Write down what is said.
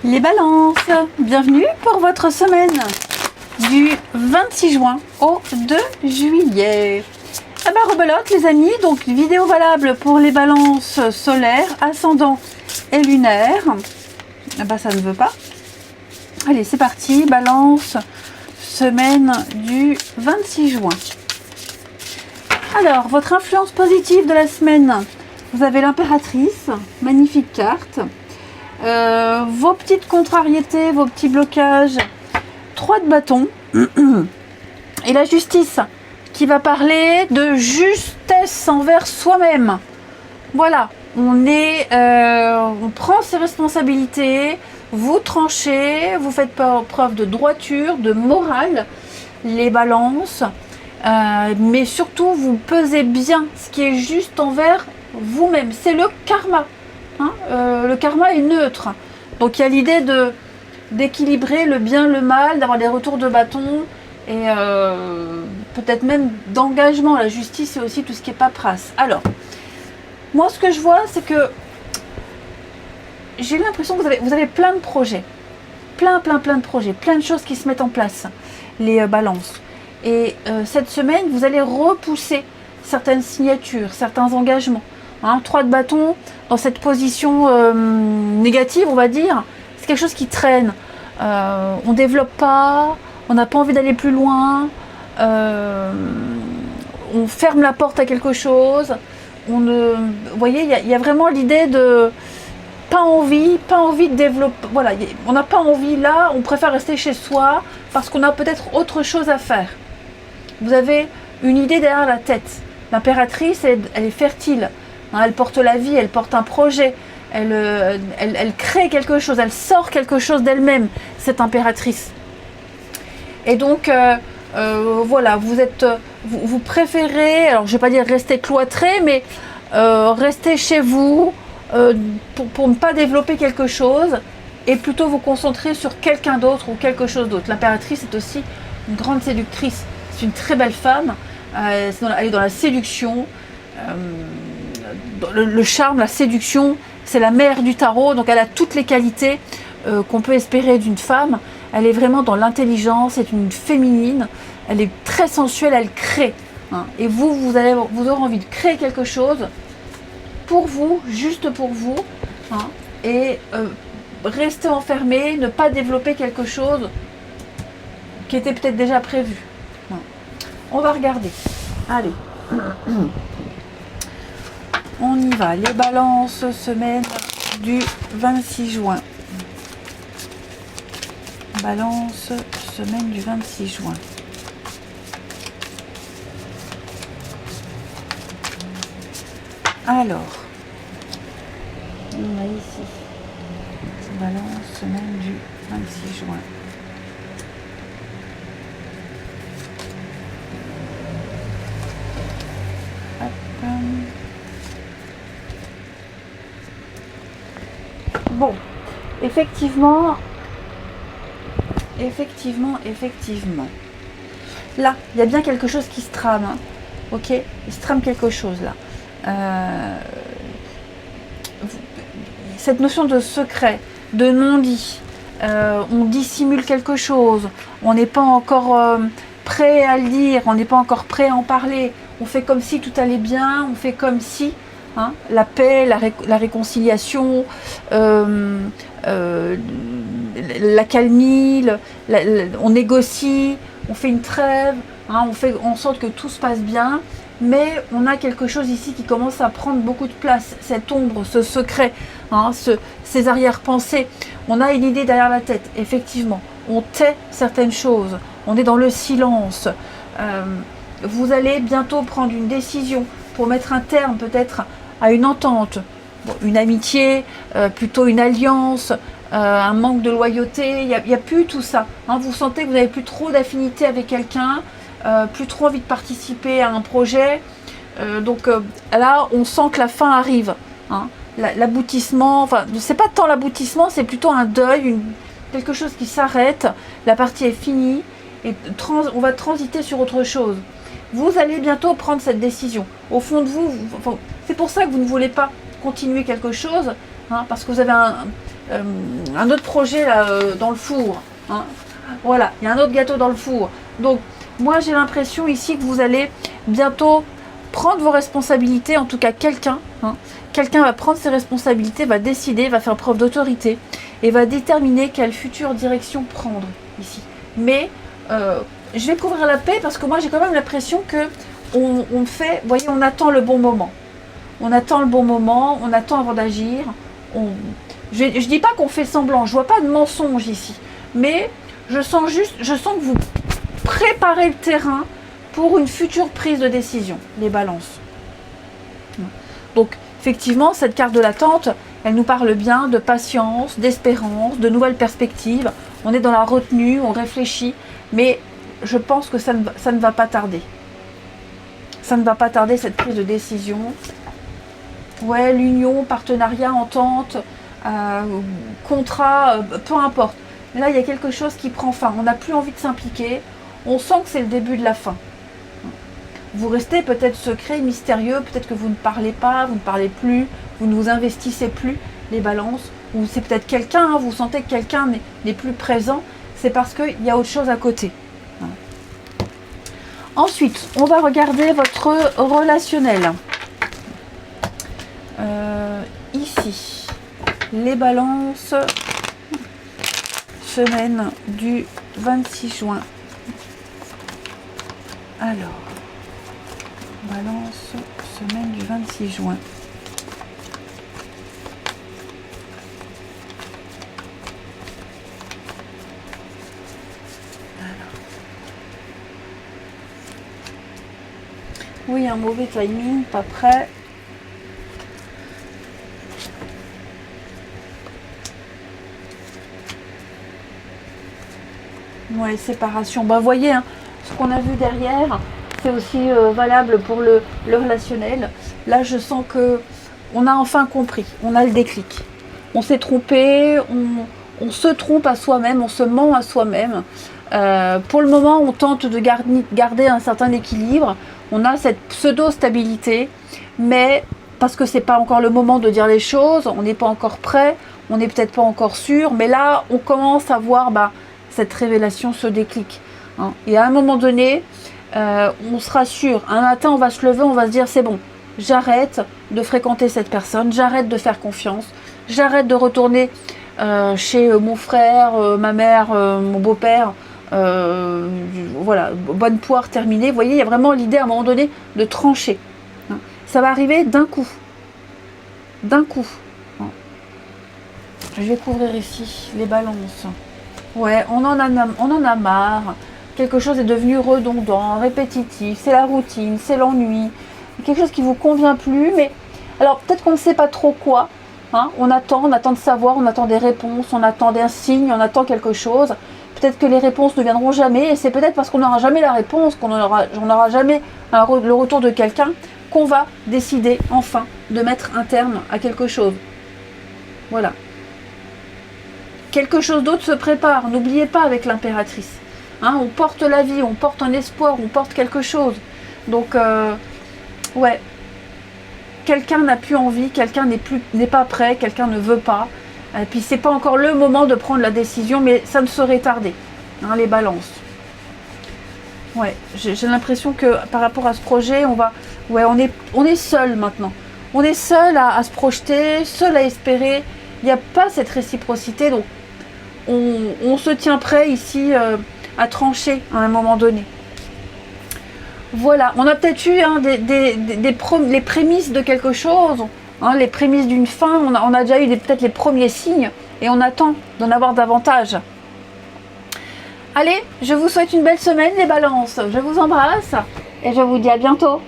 Les balances, bienvenue pour votre semaine du 26 juin au 2 juillet. Ah bah rebelote les amis, donc vidéo valable pour les balances solaires, ascendant et lunaire. Ah bah ça ne veut pas. Allez c'est parti, balance, semaine du 26 juin. Alors, votre influence positive de la semaine, vous avez l'impératrice, magnifique carte. Vos petites contrariétés, vos petits blocages, 3 de bâton et la justice qui va parler de justesse envers soi-même. Voilà, on prend ses responsabilités, vous tranchez, vous faites preuve de droiture, de morale, les balances, mais surtout vous pesez bien ce qui est juste envers vous-même. C'est le karma. Le karma est neutre, donc il y a l'idée d'équilibrer le bien, le mal, d'avoir des retours de bâton et peut-être même d'engagement. La justice, c'est aussi tout ce qui est paperasse. Alors, moi ce que je vois, c'est que j'ai l'impression que vous avez plein de projets, plein de projets, plein de choses qui se mettent en place, les balances. Et cette semaine, vous allez repousser certaines signatures, certains engagements. 3 de bâton dans cette position négative, on va dire, c'est quelque chose qui traîne. On ne développe pas, on n'a pas envie d'aller plus loin, on ferme la porte à quelque chose. Vous voyez, il y a vraiment l'idée de pas envie de développer. Voilà, on n'a pas envie là, on préfère rester chez soi parce qu'on a peut-être autre chose à faire. Vous avez une idée derrière la tête. L'impératrice, elle est fertile. Elle porte la vie, elle porte un projet, elle crée quelque chose, elle sort quelque chose d'elle-même, cette impératrice. Et donc, voilà, vous préférez, alors je ne vais pas dire rester cloîtré, mais rester chez vous pour ne pas développer quelque chose et plutôt vous concentrer sur quelqu'un d'autre ou quelque chose d'autre. L'impératrice est aussi une grande séductrice, c'est une très belle femme, elle est dans la séduction. Le charme, la séduction, c'est la mère du tarot, donc elle a toutes les qualités qu'on peut espérer d'une femme. Elle est vraiment dans l'intelligence, c'est une féminine, elle est très sensuelle, elle crée. Et vous aurez envie de créer quelque chose pour vous, juste pour vous, et rester enfermé, ne pas développer quelque chose qui était peut-être déjà prévu. On va regarder. Allez. On y va, les balances, semaine du 26 juin. Balance, semaine du 26 juin. Alors, on a ici, balance, semaine du 26 juin. Hop. Bon, effectivement. Là, il y a bien quelque chose qui se trame. Ok, il se trame quelque chose là. Cette notion de secret, de non-dit, on dissimule quelque chose, on n'est pas encore prêt à le dire, on n'est pas encore prêt à en parler. On fait comme si tout allait bien, on fait comme si. La paix, la réconciliation, la calmie, on négocie, on fait une trêve, on fait en sorte que tout se passe bien, mais on a quelque chose ici qui commence à prendre beaucoup de place, cette ombre, ce secret, ces arrière-pensées. On a une idée derrière la tête, effectivement, on tait certaines choses, on est dans le silence. Vous allez bientôt prendre une décision pour mettre un terme peut-être à une entente, une amitié, plutôt une alliance, un manque de loyauté, il n'y a plus tout ça. Vous sentez que vous n'avez plus trop d'affinité avec quelqu'un, plus trop envie de participer à un projet. Donc là, on sent que la fin arrive. L'aboutissement, enfin, c'est pas tant l'aboutissement, c'est plutôt un deuil, quelque chose qui s'arrête, la partie est finie, et on va transiter sur autre chose. Vous allez bientôt prendre cette décision. Au fond de vous, c'est pour ça que vous ne voulez pas continuer quelque chose, parce que vous avez un autre projet là, dans le four. Hein. Voilà, il y a un autre gâteau dans le four. Donc, moi, j'ai l'impression ici que vous allez bientôt prendre vos responsabilités, en tout cas quelqu'un. Hein. Quelqu'un va prendre ses responsabilités, va décider, va faire preuve d'autorité et va déterminer quelle future direction prendre ici. Mais je vais couvrir la paix parce que moi, j'ai quand même l'impression que on fait, vous voyez, on attend le bon moment. On attend le bon moment, on attend avant d'agir. Je ne dis pas qu'on fait semblant, je vois pas de mensonge ici. Mais je sens que vous préparez le terrain pour une future prise de décision, les balances. Donc, effectivement, cette carte de l'attente, elle nous parle bien de patience, d'espérance, de nouvelles perspectives. On est dans la retenue, on réfléchit, mais je pense que ça ne va pas tarder. Ça ne va pas tarder, cette prise de décision. Ouais, l'union, partenariat, entente, contrat, peu importe. Là, il y a quelque chose qui prend fin. On n'a plus envie de s'impliquer. On sent que c'est le début de la fin. Vous restez peut-être secret, mystérieux, peut-être que vous ne parlez pas, vous ne parlez plus, vous ne vous investissez plus, les balances, ou c'est peut-être quelqu'un, hein, vous sentez que quelqu'un n'est plus présent, c'est parce qu'il y a autre chose à côté. Ensuite, on va regarder votre relationnel. Ici, les balances, semaine du 26 juin. Alors, balance, semaine du 26 juin. Oui, un mauvais timing, pas prêt. Ouais, séparation. Bah, vous voyez, hein, ce qu'on a vu derrière, c'est aussi valable pour le relationnel. Là, je sens que on a enfin compris, on a le déclic. On s'est trompé, on se trompe à soi-même, on se ment à soi-même. Pour le moment, on tente de garder un certain équilibre. On a cette pseudo-stabilité, mais parce que c'est pas encore le moment de dire les choses, on n'est pas encore prêt, on n'est peut-être pas encore sûr, mais là, on commence à voir cette révélation, ce déclic. Hein. Et à un moment donné, on sera sûr. Un matin, on va se lever, on va se dire, c'est bon, j'arrête de fréquenter cette personne, j'arrête de faire confiance, j'arrête de retourner chez mon frère, ma mère, mon beau-père. Voilà, bonne poire terminée. Vous voyez, il y a vraiment l'idée à un moment donné de trancher. Hein. Ça va arriver d'un coup. D'un coup. Hein. Je vais couvrir ici les balances. Ouais, on en a marre. Quelque chose est devenu redondant, répétitif. C'est la routine, c'est l'ennui. Quelque chose qui ne vous convient plus. Mais alors, peut-être qu'on ne sait pas trop quoi. Hein. On attend de savoir, on attend des réponses, on attend un signe, on attend quelque chose. Peut-être que les réponses ne viendront jamais, et c'est peut-être parce qu'on n'aura jamais la réponse, qu'on n'aura jamais le retour de quelqu'un, qu'on va décider enfin de mettre un terme à quelque chose. Voilà. Quelque chose d'autre se prépare, n'oubliez pas avec l'impératrice. Hein, on porte la vie, on porte un espoir, on porte quelque chose. Donc, ouais. Quelqu'un n'a plus envie, quelqu'un n'est pas prêt, quelqu'un ne veut pas. Et puis c'est pas encore le moment de prendre la décision, mais ça ne saurait tarder. Hein, les balances. Ouais, j'ai l'impression que par rapport à ce projet, on est seul maintenant. On est seul à se projeter, seul à espérer. Il n'y a pas cette réciprocité, donc on se tient prêt ici à trancher à un moment donné. Voilà, on a peut-être eu les prémices de quelque chose. Hein, les prémices d'une fin, on a déjà eu peut-être les premiers signes et on attend d'en avoir davantage. Allez, je vous souhaite une belle semaine les balances, je vous embrasse et je vous dis à bientôt.